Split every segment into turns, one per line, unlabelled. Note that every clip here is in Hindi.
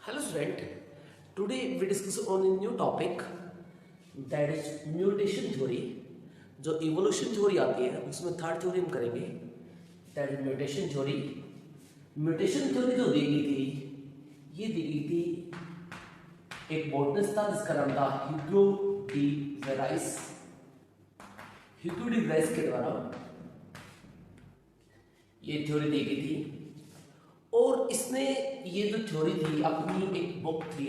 Hello student, today we discuss on a new topic that is mutation theory. जो evolution theory आती है उसमें थर्ड थ्योरी हम करेंगे that is mutation theory. Mutation theory जो दी गई थी ये दी गई थी एक बोटनिस्ट था जिसका नाम था ह्यूगो डी वेराइस. ह्यूगो डी वेराइस के द्वारा ये थ्योरी दी गई थी और इसने ये जो थ्योरी थी अपनी एक बुक थी,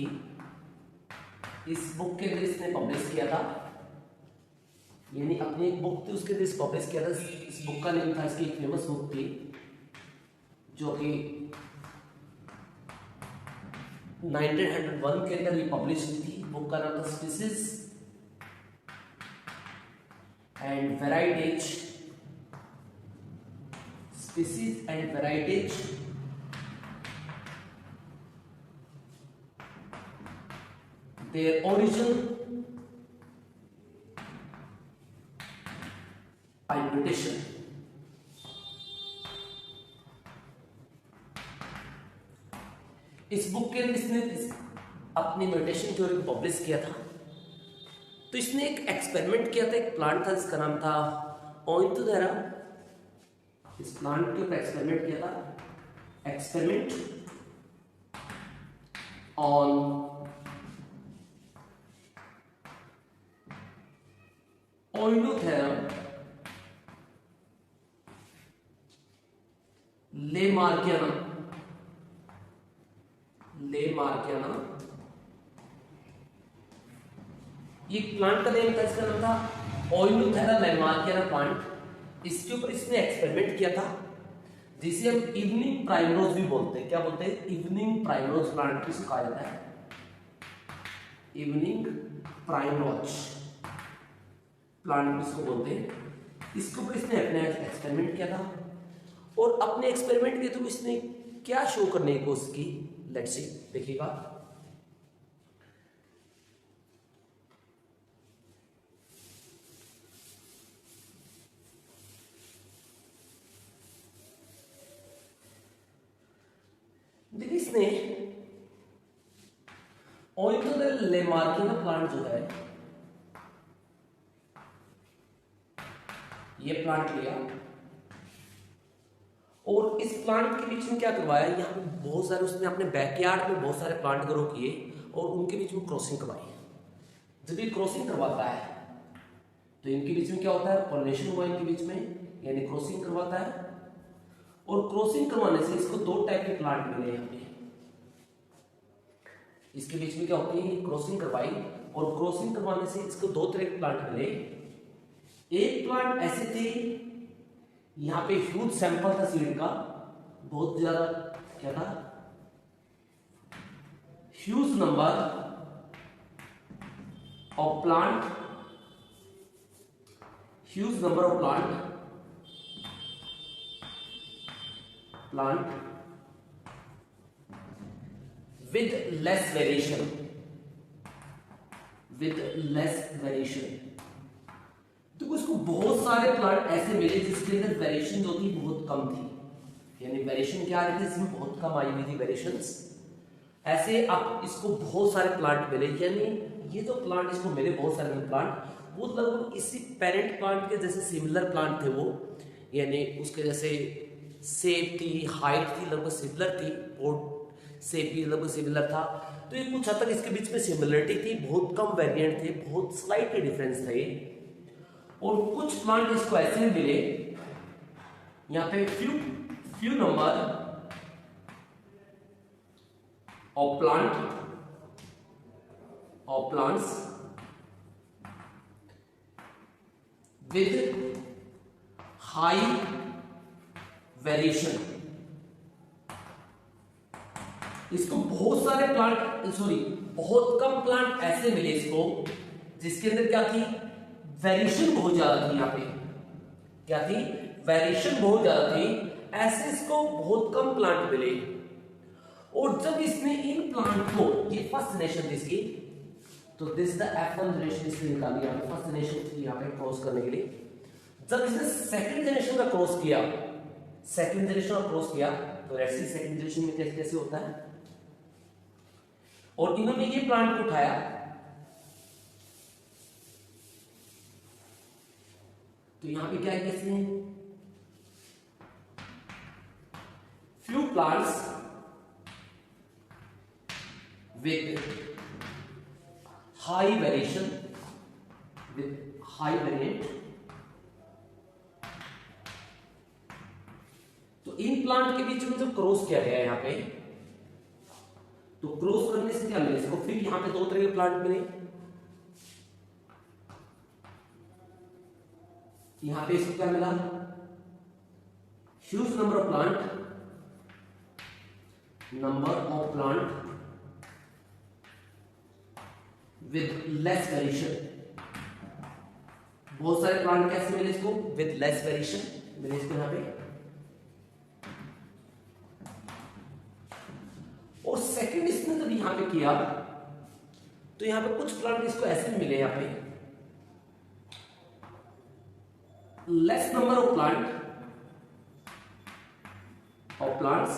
इस बुक के अंदर इसने पब्लिश किया था, यानी अपनी एक बुक थी उसके अंदर पब्लिश किया था. इस बुक का नेम था, इसकी एक फेमस बुक थी जो कि 1901 के अंदर ये पब्लिश हुई थी. बुक का नाम था species and varieties. Species and varieties their origin by mutation. इस बुक के अंदर इसने अपनी म्यूटेशन थ्योरी को पब्लिश किया था. तो इसने एक एक्सपेरिमेंट किया था, एक प्लांट था जिसका नाम था ओइंथोथेरा. इस प्लांट के ऊपर एक्सपेरिमेंट किया था, एक्सपेरिमेंट ऑन Oinothera lamarckiana. ये प्लांट का नेम था, इसका नाम था ओइनोथेरा लैमार्कियाना प्लांट. इसके ऊपर इसने एक्सपेरिमेंट किया था जिसे हम इवनिंग प्राइमरोज भी बोलते हैं. क्या बोलते हैं? इवनिंग प्राइमरोज प्लांट किसे कहा जाता है? इवनिंग प्राइमरोज प्लांट इसको बोलते हैं. इसके ऊपर इसने अपने एक्सपेरिमेंट किया था और अपने एक्सपेरिमेंट के थ्रू इसने क्या शो करने की कोशिश की, लेट्स सी, देखिएगा. देखिए इसने ओइनोथेरा लैमार्कियाना प्लांट जो है ये प्लांट लिया और इस प्लांट के बीच में क्या करवाया, यहाँ पे बहुत सारे उसने अपने बैकयार्ड में बहुत सारे प्लांट ग्रो किए और उनके बीच में क्रॉसिंग करवाई. जब ये क्रॉसिंग करवाता है तो इनके बीच में क्या होता है? पॉलिनेशन हुआ इनके बीच में, यानी क्रॉसिंग करवाता है. और क्रॉसिंग करवाने से इसको दो टाइप के प्लांट मिले. यहाँ पे इसके बीच में क्या होती है? क्रॉसिंग करवाई और क्रॉसिंग करवाने से इसको दो तरह के प्लांट मिले. एक प्लांट ऐसे थे, यहां पे ह्यूज सैंपल था सीड का, बहुत ज्यादा क्या था, huge number of plant, huge number of plant with less variation. तो उसको बहुत सारे प्लांट ऐसे मिले जिसके अंदर वेरिएशन जो थी बहुत कम थी, यानी वेरिएशन क्या आ रही थी, इसमें बहुत कम आई हुई थी वेरिएशंस. ऐसे अब इसको बहुत सारे प्लांट मिले, यानी ये जो प्लांट इसको मिले बहुत सारे प्लांट, वो लगभग इसी पेरेंट प्लांट के जैसे सिमिलर प्लांट थे वो, यानी उसके जैसे शेप थी, हाइट थी लगभग सिमिलर थी, और शेप भी लगभग सिमिलर था. तो ये कुछ हद तक इसके बीच में सिमिलरिटी थी, बहुत कम वेरिएंट थे, बहुत स्लाइटली डिफरेंस था ये. और कुछ प्लांट इसको ऐसे मिले, यहां पे few number of plants with high variation. इसको बहुत सारे बहुत कम प्लांट ऐसे मिले इसको जिसके अंदर क्या थी, वेरिएशन बहुत ज्यादा थी. यहाँ पे क्या थी? वेरिएशन बहुत ज्यादा थी. ऐसे इसको बहुत कम प्लांट मिले. और जब इसने इन प्लांट को, ये फर्स्ट जनरेशन थी इसकी, तो दिस द F1 जनरेशन इसने निकाली. यहाँ पे फर्स्ट जनरेशन थी यहाँ पे क्रॉस करने के लिए. जब इसने सेकंड जनरेशन का क्रॉस किया, तो लेट्स सी सेकंड जनरेशन में कैसे कैसे होता है. और इन्होंने ये प्लांट को उठाया, तो यहां पे क्या है, कैसे हैं, few plants with high variation, with high variant. तो इन प्लांट के बीच में जो क्रॉस किया गया है यहां पे, तो क्रॉस करने से क्या मिले इसको, फिर यहां पे दो तरह के प्लांट मिले, यहां पे इसको क्या मिला, huge number of plant with less variation. बहुत सारे प्लांट कैसे मिले इसको, विद लेस वेरिएशन मिले इसको यहां पे। और सेकंड इसने जब यहां पे किया, तो यहां पे कुछ प्लांट इसको ऐसे मिले, यहां पे less number of plants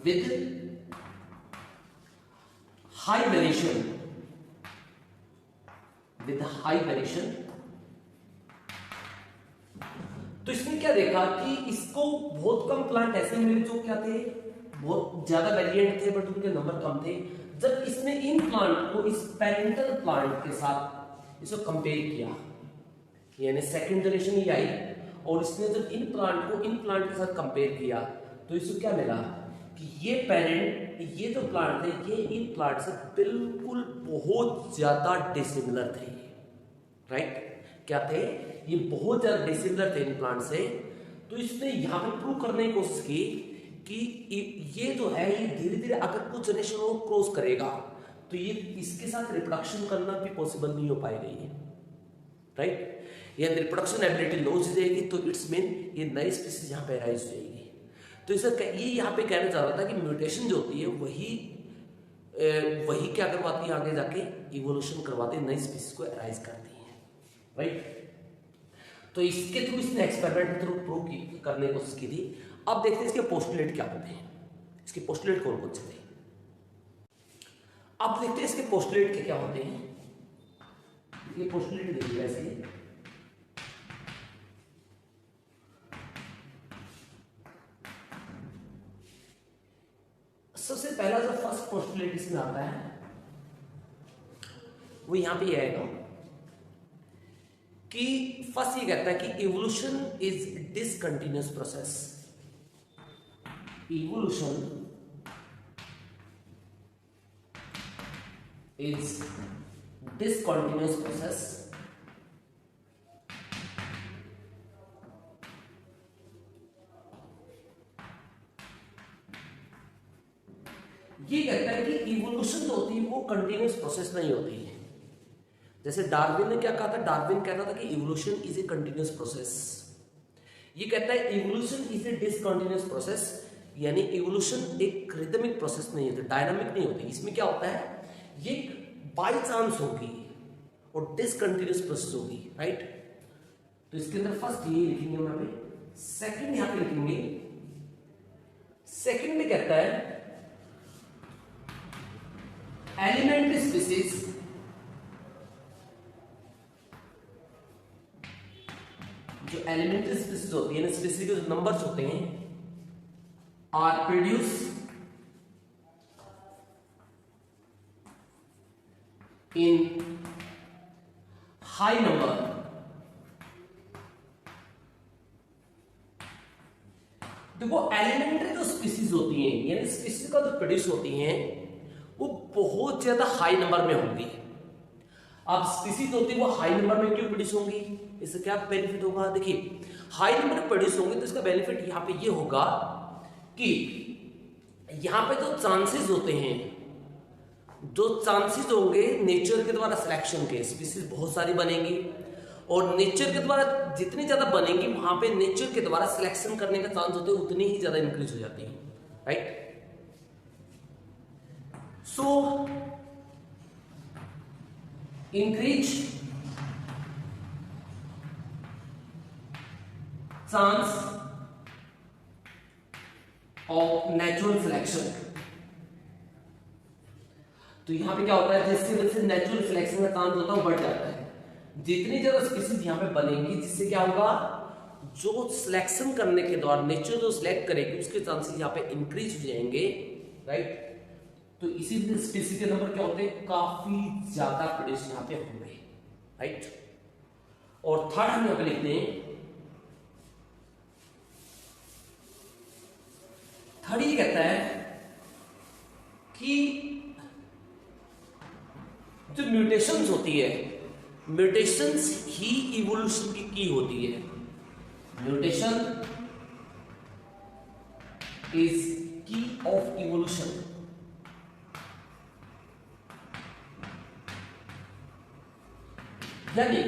with high variation, तो इसने क्या देखा कि इसको बहुत कम प्लांट ऐसे मिले जो क्या थे, बहुत ज्यादा वेरिएंट थे बट उनके नंबर कम थे। जब इसने इन प्लांट को इस पेरेंटल प्लांट के साथ इसको कंपेयर किया, यानी सेकंड जनरेशन ही आई, और इसने जब इन प्लांट को इन प्लांट के साथ कंपेयर किया, तो इसको क्या मिला कि ये पेरेंट, ये जो प्लांट थे, ये इन प्लांट से बिल्कुल बहुत ज्यादा डिसिमिलर थे, राइट। क्या थे, ये बहुत ज्यादा डिसिमिलर थे इन प्लांट से। तो इसने यहां पे प्रूव करने की कोशिश की कि ये जो है, ये धीरे धीरे अगर कुछ जनरेशन को क्रॉस करेगा, तो ये इसके साथ रिप्रोडक्शन करना भी पॉसिबल नहीं हो पाएगा ये, राइट। ये रिप्रोडक्शन एबिलिटी लॉस हो जाएगी, तो इट्स मीन ये नई स्पीसीज यहाँ पे राइज हो जाएगी। तो इसे ये यहाँ पे कहना चाह रहा था कि म्यूटेशन जो होती है वही क्या करवाती है, आगे जाके इवोल्यूशन करवाती है, नई स्पीसीज को राइज करती है, राइट। तो इसके थ्रू इसने एक्सपेरिमेंट थ्रू प्रूव करने की कोशिश की थी। अब देखते हैं इसके पोस्टुलेट क्या होते हैं, इसके पोस्टुलेट कौन कौन से थे। अब देखते हैं इसके पोस्टुलेट के क्या होते हैं। ये पोस्टुलेट देखिए ऐसे, सबसे पहला जो फर्स्ट पोस्टुलेट इसमें आता है वो यहां पे आएगा कि फर्स्ट ये कहता है कि evolution is discontinuous process. Evolution is discontinuous process ये कहता है कि इवोल्यूशन जो होती है वो कंटिन्यूअस प्रोसेस नहीं होती है। जैसे डार्विन ने क्या कहा था, डार्विन कहता था कि evolution is a continuous process. ये कहता है evolution is a discontinuous process, यानी इवोल्यूशन एक रिदमिक प्रोसेस नहीं होती, डायनामिक नहीं होती। इसमें क्या होता है, ये बाय चांस होगी और डिसकंटिन्यूअस प्रोसेस होगी, राइट। तो इसके अंदर फर्स्ट ये लिखेंगे हम यहाँ पे, सेकंड यहां पे लिखेंगे। सेकंड में कहता है एलिमेंट्री स्पीसीज जो एलिमेंट्री स्पीसीज होती है, स्पीसीज के जो नंबर्स होते हैं, are produce in high number देखो एलिमेंट्री जो स्पीसीज होती हैं, यानी स्पीसीज का जो प्रोड्यूस होती हैं वो बहुत ज्यादा हाई नंबर में होंगी। अब स्पीसीज होती है वो हाई नंबर में क्यों प्रोड्यूस होंगी, इससे क्या बेनिफिट होगा, देखिए हाई नंबर में प्रोड्यूस होंगे तो इसका बेनिफिट यहां पे ये होगा कि यहां पे जो चांसेस होते हैं, जो चांसेस होंगे नेचर के द्वारा सिलेक्शन के, स्पीसीज बहुत सारी बनेंगी और नेचर के द्वारा जितनी ज्यादा बनेंगी वहां पे नेचर के द्वारा सिलेक्शन करने का चांस होते हैं उतनी ही ज्यादा इंक्रीज हो जाती है, right. So, increase chance of natural selection, तो यहाँ पे क्या होता है, जिसकी वजह से नेचुरल सिलेक्शन का चांस होता है बढ़ जाता है। जितनी ज्यादा स्पीसीज यहाँ पे बनेंगी जिससे क्या होगा, जो सिलेक्शन करने के दौरान नेचर जो सिलेक्ट करेगी उसके चांसेस यहाँ पे इंक्रीज हो जाएंगे, राइट। तो इसी स्पीसीज के नंबर क्या होते हैं, काफी ज्यादा प्रोड्यूस यहाँ पे होंगे, राइट। और थर्ड हम यहाँ पे लिखते हैं, थर्ड ये कहता है कि जो म्यूटेशंस होती है, म्यूटेशंस ही इवोल्यूशन की होती है। म्यूटेशन इज की ऑफ इवोल्यूशन। यानी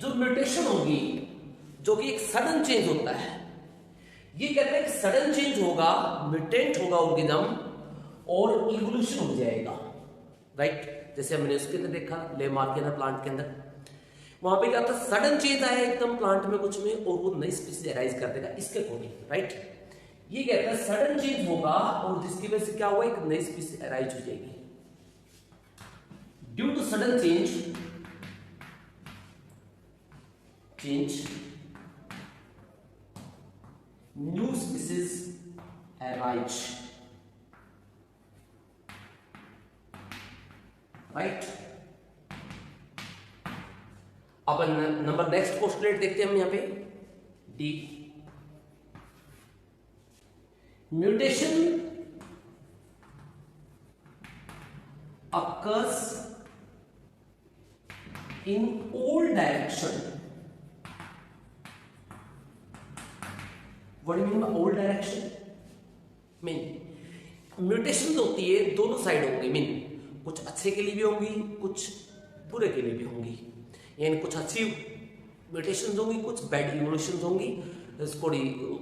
जो म्यूटेशन होगी, जो कि एक सडन चेंज होता है, ये कहते हैं कि सडन चेंज होगा, म्यूटेंट होगा ऑर्गेनिज्म और इवोल्यूशन हो जाएगा, राइट। जैसे हमने उसके अंदर देखा लेमार्क के अंदर, प्लांट के अंदर, वहां पे क्या था, सडन चेंज आया एकदम प्लांट में कुछ में और वो नई स्पीसीज अराइज कर देगा इसके अकॉर्डिंग, राइट। ये कहता है सडन चेंज होगा और जिसकी वजह से क्या हुआ, एक नई स्पीसीज अराइज हो जाएगी। Due to sudden change new species arise, right. अब नंबर नेक्स्ट पोस्टुलेट देखते हैं हम यहाँ पे, D. Mutation occurs in all direction. What do you mean by all direction? Mean mutation होती है दोनों साइड होंगी, मीन कुछ अच्छे के लिए भी होंगी, कुछ बुरे के लिए भी होंगी। यानी कुछ अच्छी म्यूटेशंस होंगी, कुछ बैड इवोल्यूशंस होंगी,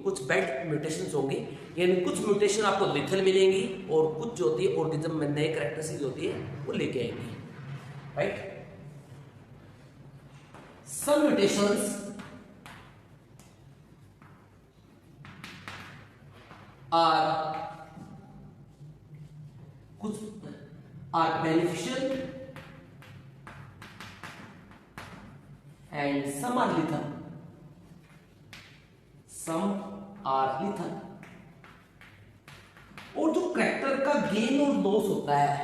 कुछ बैड म्यूटेशंस होंगी। यानी कुछ म्यूटेशन आपको लिथल मिलेंगी और कुछ जो होती है ऑर्गेनिज्म में नए कैरेक्टरिस्टिक्स होती है वो लेके आएंगी, right. Some mutations are beneficial and some are lethal. और जो करैक्टर का गेन और लॉस होता है,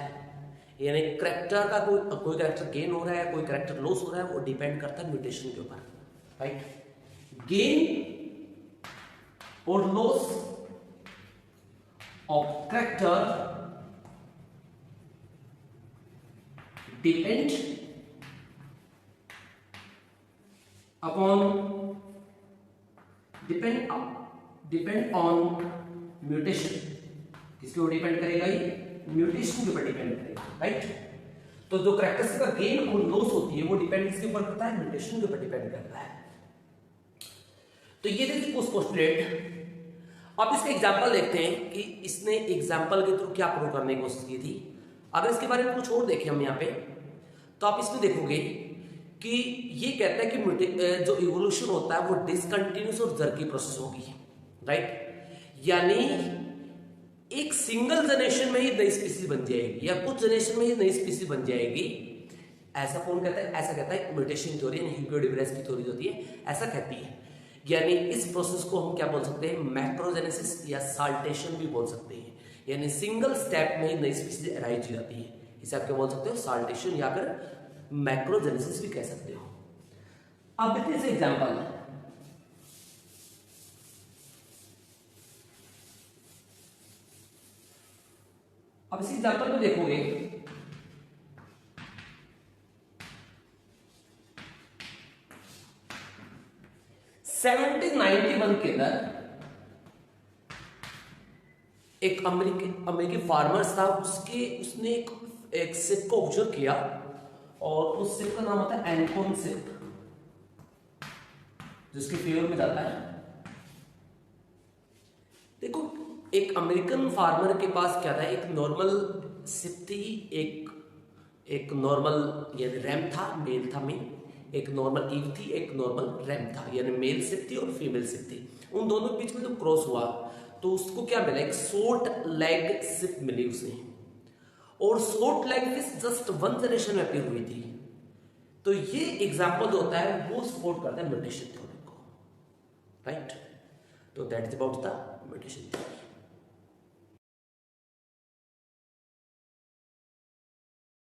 यानी करैक्टर का कोई करैक्टर गेन हो रहा है, कोई करैक्टर लॉस हो रहा है, वो डिपेंड करता है म्यूटेशन के ऊपर, राइट। गेन और loss of character depend on mutation. किसके ऊपर डिपेंड करेगा, ये म्यूटेशन के ऊपर डिपेंड करेगा, राइट। तो जो करैक्टरिस्टिक का गेन और लॉस होती है वो डिपेंड किसके ऊपर करता है, म्यूटेशन के ऊपर डिपेंड करता है। तो ये देखिए कुछ पोस्टुलेट। अब इसका एग्जांपल देखते हैं कि इसने एग्जांपल के थ्रू क्या प्रूव करने की कोशिश की थी। अगर इसके बारे में कुछ और देखें हम यहाँ पे, तो आप इसमें देखोगे कि ये कहता है कि जो इवोल्यूशन होता है वो डिसकंटिन्यूअस और जर्की प्रोसेस होगी, राइट। यानी एक सिंगल जनरेशन में ही नई स्पीसीज बन जाएगी या कुछ जनरेशन में ही नई स्पीसीज बन जाएगी। ऐसा कौन कहता है, ऐसा कहता है म्यूटेशन थ्योरी, यानी ह्यूगो डी बेरेस की थ्योरी होती है, ऐसा कहती है। यानी इस प्रोसेस को हम क्या बोल सकते हैं, मैक्रोजेनेसिस या साल्टेशन भी बोल सकते हैं। यानी सिंगल स्टेप में ही नई स्पीसीज अराइज हो जाती है, इसे आप क्या बोल सकते हो, साल्टेशन या फिर मैक्रोजेनेसिस भी कह सकते हो। अब देखिए इसे एग्जांपल है। अब इस एग्जांपल में देखोगे 1791 के अंदर एक अमेरिकी फार्मर्स था, उसने एक सिप को ऑब्जर्व किया और उस सिप का नाम होता है एनकॉन सिप, जिसके फेवर में जाता है। देखो एक अमेरिकन फार्मर के पास क्या था, एक नॉर्मल सिप थी, एक नॉर्मल यानी रैम था, मेल था मेल, एक नॉर्मल ईव थी, एक नॉर्मल रैम था, यानी मेल सिप थी और फीमेल सिप थी। उन दोनों के बीच में जो क्रॉस हुआ तो उसको क्या मिला, एक शॉर्ट लेग सिप मिली उसे। और short life is just 1 generation में अपीयर हुई थी। तो ये एग्जाम्पल जो होता है वो सपोर्ट करता है म्यूटेशन थ्योरी को, राइट। तो that is about the mutation theory.